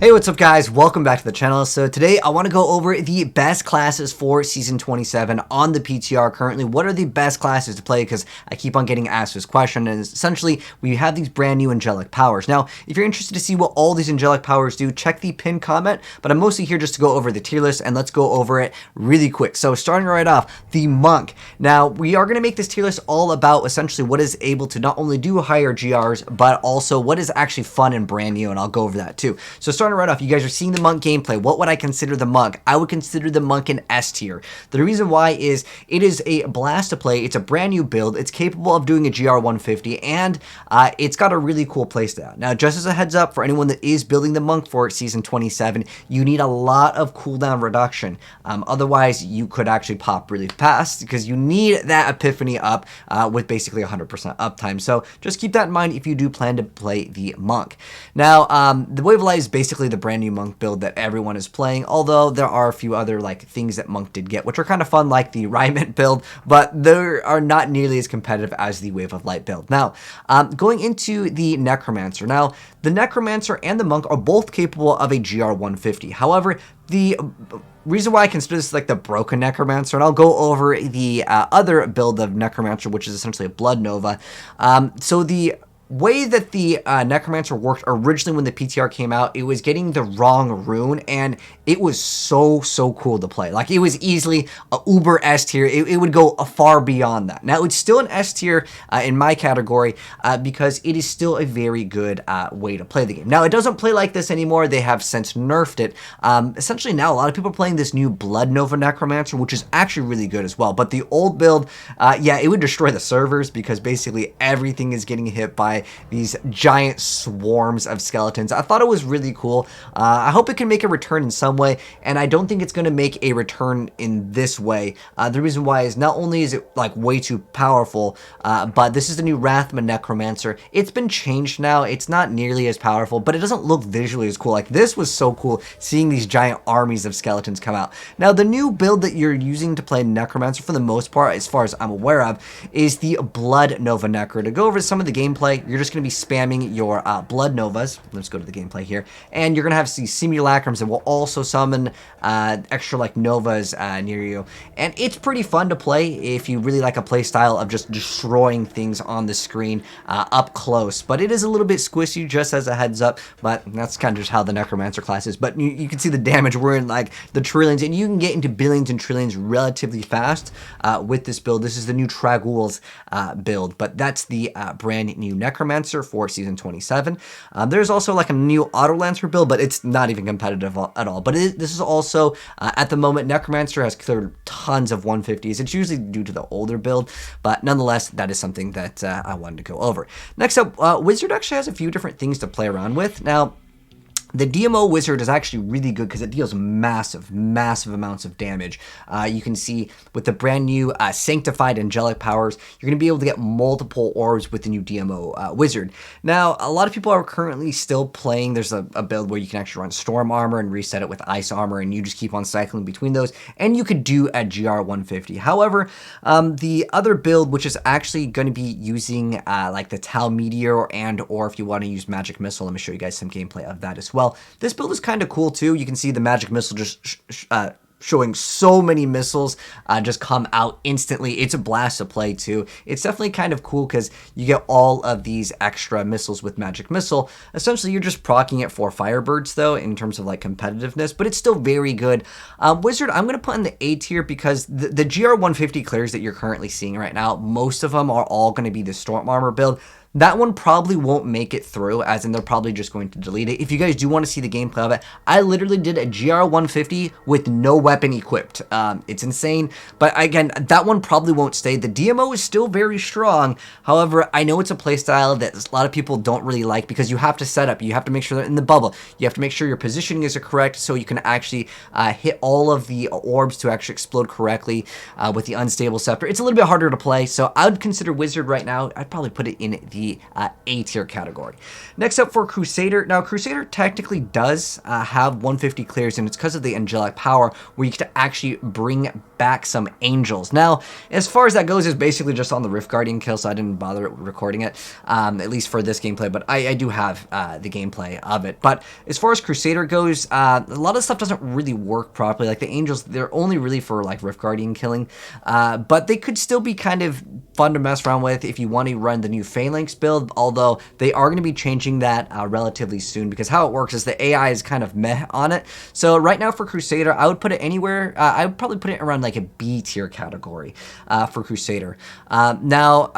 Hey, what's up guys? Welcome back to the channel. So today I want to go over the best classes for Season 27 on the PTR currently. What are the best classes to play? Because I keep on getting asked this question, and essentially we have these brand new angelic powers. Now, if you're interested to see what all these angelic powers do, check the pinned comment, but I'm mostly here just to go over the tier list, and let's go over it really quick. So starting right off, the monk. Now, we are going to make this tier list all about essentially what is able to not only do higher GRs, but also what is actually fun and brand new, and I'll go over that too. So starting right off, you guys are seeing the monk gameplay. What would I consider the monk? I would consider the monk an S tier. The reason why is it is a blast to play. It's a brand new build. It's capable of doing a GR 150, and it's got a really cool playstyle. Now, just as a heads up for anyone that is building the monk for Season 27, you need a lot of cooldown reduction. Otherwise, you could actually pop really fast because you need that epiphany up with basically 100% uptime. So just keep that in mind if you do plan to play the monk. Now, the Wave of Light is basically the brand new monk build that everyone is playing, although there are a few other like things that monk did get which are kind of fun, like the Ryman build, but they are not nearly as competitive as the Wave of Light build. Now, going into the Necromancer. Now, the Necromancer and the monk are both capable of a GR 150. However, the reason why I consider this like the broken Necromancer, and I'll go over the other build of Necromancer, which is essentially a Blood Nova. So the way that the Necromancer worked originally when the PTR came out, it was getting the wrong rune, and it was so cool to play. Like, it was easily a uber S tier. It would go far beyond that. Now, it's still an S tier in my category because it is still a very good way to play the game. Now, it doesn't play like this anymore. They have since nerfed it. Essentially now, a lot of people are playing this new Blood Nova Necromancer, which is actually really good as well. But the old build, yeah, it would destroy the servers because basically everything is getting hit by these giant swarms of skeletons. I thought it was really cool. I hope it can make a return in some way, and I don't think it's going to make a return in this way. The reason why is not only is it like way too powerful, but this is the new Wrathman Necromancer. It's been changed now. It's not nearly as powerful, but it doesn't look visually as cool. Like, this was so cool seeing these giant armies of skeletons come out. Now, the new build that you're using to play Necromancer for the most part, as far as I'm aware of, is the Blood Nova Necro. To go over some of the gameplay, you're just going to be spamming your Blood Novas. Let's go to the gameplay here. And you're going to have these simulacrums that will also summon extra like Novas near you. And it's pretty fun to play if you really like a play style of just destroying things on the screen up close. But it is a little bit squishy, just as a heads up. But that's kind of just how the Necromancer class is. But you can see the damage. We're in like the trillions, and you can get into billions and trillions relatively fast with this build. This is the new Tragul's build, but that's the brand new Necromancer for Season 27. There's also like a new Auto Lancer build, but it's not even competitive at all. But this is also, at the moment, Necromancer has cleared tons of 150s. It's usually due to the older build, but nonetheless, that is something that I wanted to go over. Next up, Wizard actually has a few different things to play around with. Now, the DMO Wizard is actually really good because it deals massive amounts of damage. You can see with the brand new Sanctified Angelic powers, you're going to be able to get multiple orbs with the new DMO Wizard. Now, a lot of people are currently still playing. There's a build where you can actually run Storm Armor and reset it with Ice Armor, and you just keep on cycling between those, and you could do a GR 150. However, the other build, which is actually going to be using like the Tau Meteor, or if you want to use Magic Missile, let me show you guys some gameplay of that as well. This build is kind of cool too. You can see the Magic Missile just showing so many missiles just come out instantly. It's a blast to play too. It's definitely kind of cool because you get all of these extra missiles with Magic Missile. Essentially, you're just proccing it for Firebirds though, in terms of like competitiveness, but it's still very good. Wizard, I'm going to put in the A tier because the GR 150 clears that you're currently seeing right now, most of them are all going to be the Storm Armor build. That one probably won't make it through, as in they're probably just going to delete it. If you guys do want to see the gameplay of it, I literally did a GR 150 with no weapon equipped. It's insane, but again, that one probably won't stay. The DMO is still very strong. However, I know it's a playstyle that a lot of people don't really like because you have to set up. You have to make sure they're in the bubble. You have to make sure your positioning is correct so you can actually hit all of the orbs to actually explode correctly with the unstable scepter. It's a little bit harder to play, so I would consider Wizard right now. I'd probably put it in the the A tier category. Next up for Crusader. Now, Crusader technically does have 150 clears, and it's because of the Angelic power where you get to actually bring back some angels. Now, as far as that goes, is basically just on the Rift Guardian kill, so I didn't bother recording it, at least for this gameplay, but I do have the gameplay of it. But as far as Crusader goes, a lot of stuff doesn't really work properly. Like the angels, they're only really for like Rift Guardian killing, but they could still be kind of fun to mess around with if you want to run the new Phalanx build, although they are going to be changing that relatively soon, because how it works is the AI is kind of meh on it. So right now for Crusader, I would put it anywhere, I would probably put it around like a B tier category for Crusader. Now,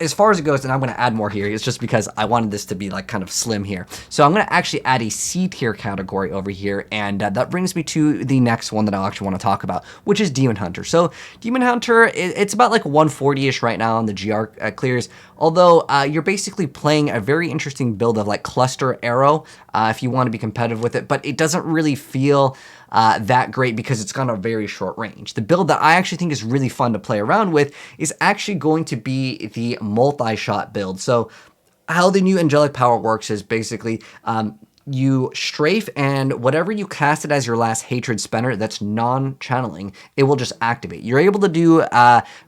as far as it goes, and I'm going to add more here, it's just because I wanted this to be like kind of slim here. So I'm going to actually add a C tier category over here, and that brings me to the next one that I actually want to talk about, which is Demon Hunter. So Demon Hunter, it's about like 140-ish right now on the GR clears, although you're basically playing a very interesting build of like Cluster Arrow if you want to be competitive with it, but it doesn't really feel that great because it's got a very short range. The build that I actually think is really fun to play around with is actually going to be the multi-shot build. So how the new Angelic power works is basically you strafe, and whatever you cast it as your last hatred spender that's non-channeling, it will just activate. You're able to do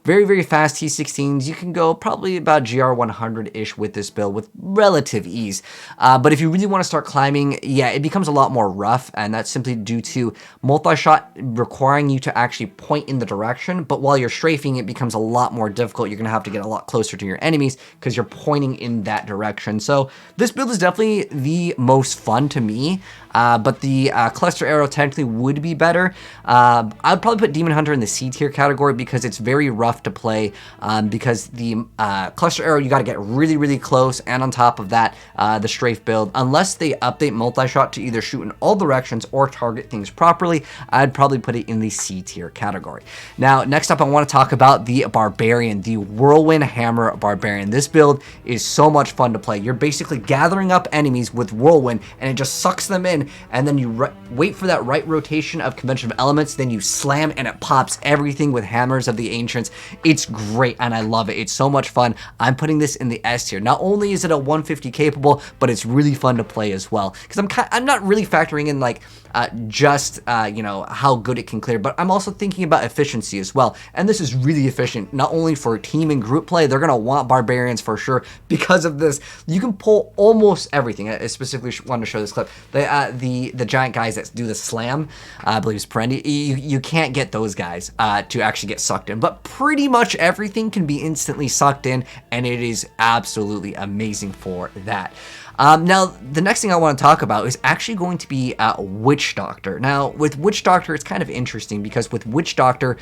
very, very fast T16s. You can go probably about GR 100-ish with this build with relative ease. But if you really want to start climbing, yeah, it becomes a lot more rough, and that's simply due to multi-shot requiring you to actually point in the direction, but while you're strafing, it becomes a lot more difficult. You're going to have to get a lot closer to your enemies because you're pointing in that direction. So this build is definitely the most fun to me, but the Cluster Arrow technically would be better. I'd probably put Demon Hunter in the C tier category because it's very rough to play, because the Cluster Arrow, you got to get really, really close, and on top of that, the strafe build, unless they update multi-shot to either shoot in all directions or target things properly, I'd probably put it in the C tier category. Now, next up, I want to talk about the Barbarian, the Whirlwind Hammer Barbarian. This build is so much fun to play. You're basically gathering up enemies with Whirlwind, and it just sucks them in, and then you wait for that right rotation of convention of elements, then you slam, and it pops everything with Hammers of the Ancients. It's great, and I love it. It's so much fun. I'm putting this in the S tier. Not only is it a 150 capable, but it's really fun to play as well, because I'm not really factoring in like just you know, how good it can clear, but I'm also thinking about efficiency as well, and this is really efficient, not only for team and group play. They're going to want Barbarians for sure because of this. You can pull almost everything. I specifically wanted to show this clip. The giant guys that do the slam, I believe it's Perendi, you can't get those guys to actually get sucked in, but pretty much everything can be instantly sucked in, and it is absolutely amazing for that. Now, the next thing I want to talk about is actually going to be Witch Doctor. Now, with Witch Doctor, it's kind of interesting because with Witch Doctor,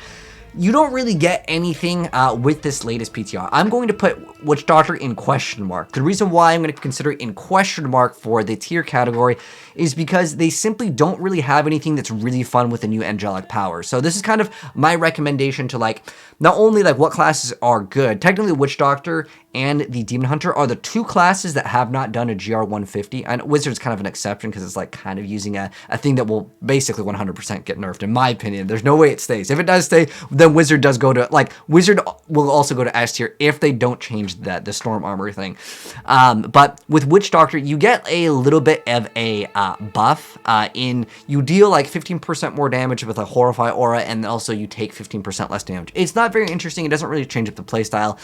you don't really get anything with this latest PTR. I'm going to put Witch Doctor in question mark. The reason why I'm going to consider it in question mark for the tier category is because they simply don't really have anything that's really fun with the new Angelic power. So this is kind of my recommendation to like, not only like what classes are good, technically Witch Doctor and the Demon Hunter are the two classes that have not done a GR 150, and Wizard's kind of an exception because it's like kind of using a thing that will basically 100% get nerfed, in my opinion. There's no way it stays. If it does stay, then Wizard does go to, like, Wizard will also go to S tier if they don't change the Storm Armor thing. But with Witch Doctor, you get a little bit of a buff in, you deal like 15% more damage with a Horrify aura, and also you take 15% less damage. It's not very interesting. It doesn't really change up the playstyle.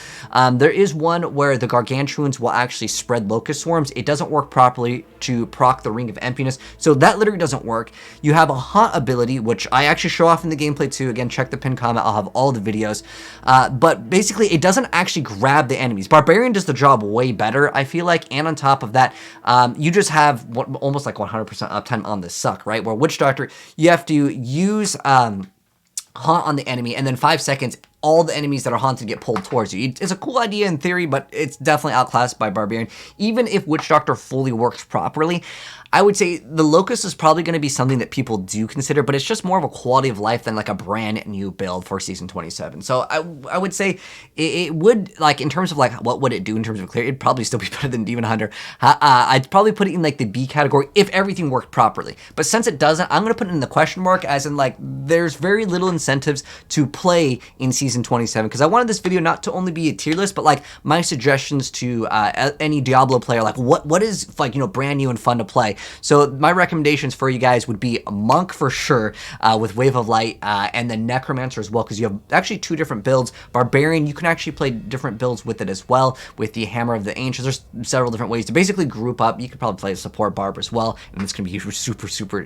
There is one where the Gargantuans will actually spread Locust Swarms. It doesn't work properly to proc the Ring of Emptiness, so that literally doesn't work. You have a Haunt ability, which I actually show off in the gameplay too. Again, check the pinned comment. I'll have all the videos. But basically, it doesn't actually grab the enemies. Barbarian does the job way better, I feel like, and on top of that, you just have almost like 100% uptime on the suck, right? Where Witch Doctor, you have to use Haunt on the enemy, and then 5 seconds, all the enemies that are haunted get pulled towards you. It's a cool idea in theory, but it's definitely outclassed by Barbarian. Even if Witch Doctor fully works properly, I would say the Locust is probably going to be something that people do consider, but it's just more of a quality of life than like a brand new build for Season 27. So I would say it would, like, in terms of like what would it do in terms of clear, it'd probably still be better than Demon Hunter. I'd probably put it in like the B category if everything worked properly. But since it doesn't, I'm going to put it in the question mark, as in like there's very little incentives to play in Season season 27, because I wanted this video not to only be a tier list, but like my suggestions to any Diablo player, like what is like, you know, brand new and fun to play. So my recommendations for you guys would be Monk for sure, with Wave of Light, and then Necromancer as well, because you have actually 2 different builds. Barbarian, you can actually play different builds with it as well, with the Hammer of the Ancients. There's several different ways to basically group up. You could probably play a support barb as well, and it's gonna be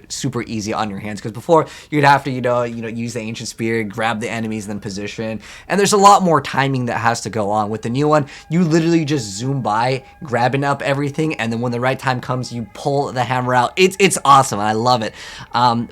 super easy on your hands, because before you'd have to, you know, use the Ancient Spear, grab the enemies, and then position, and there's a lot more timing that has to go on. With the new one, you literally just zoom by, grabbing up everything, and then when the right time comes, you pull the hammer out. It's awesome, and I love it.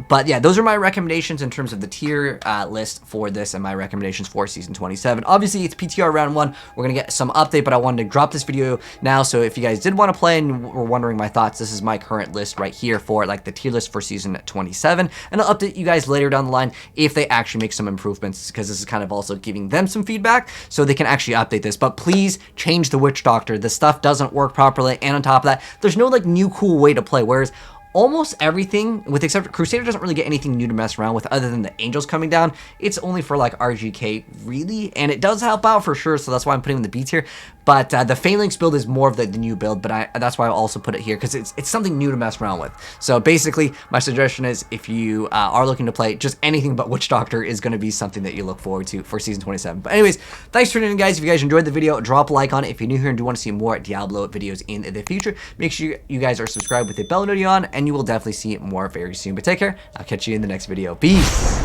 But yeah, those are my recommendations in terms of the tier list for this, and my recommendations for season 27. Obviously, it's PTR round 1. We're gonna get some update, but I wanted to drop this video now, so if you guys did want to play and were wondering my thoughts, this is my current list right here for like the tier list for season 27, and I'll update you guys later down the line if they actually make some improvements, because this is kind of also giving them some feedback so they can actually update this. But please change the Witch Doctor. The stuff doesn't work properly, and on top of that, there's no like new cool way to play, whereas almost everything, with except Crusader, doesn't really get anything new to mess around with other than the angels coming down. It's only for like RGK really, and it does help out for sure, so that's why I'm putting in the B tier. But the Phalanx build is more of the new build, but that's why I also put it here, because it's something new to mess around with. So basically, my suggestion is if you are looking to play, just anything but Witch Doctor is going to be something that you look forward to for season 27. But anyways, thanks for tuning in, guys. If you guys enjoyed the video, drop a like on it. If you're new here and do want to see more Diablo videos in the future, make sure you guys are subscribed with the bell notification on, and you will definitely see more very soon. But take care. I'll catch you in the next video. Peace.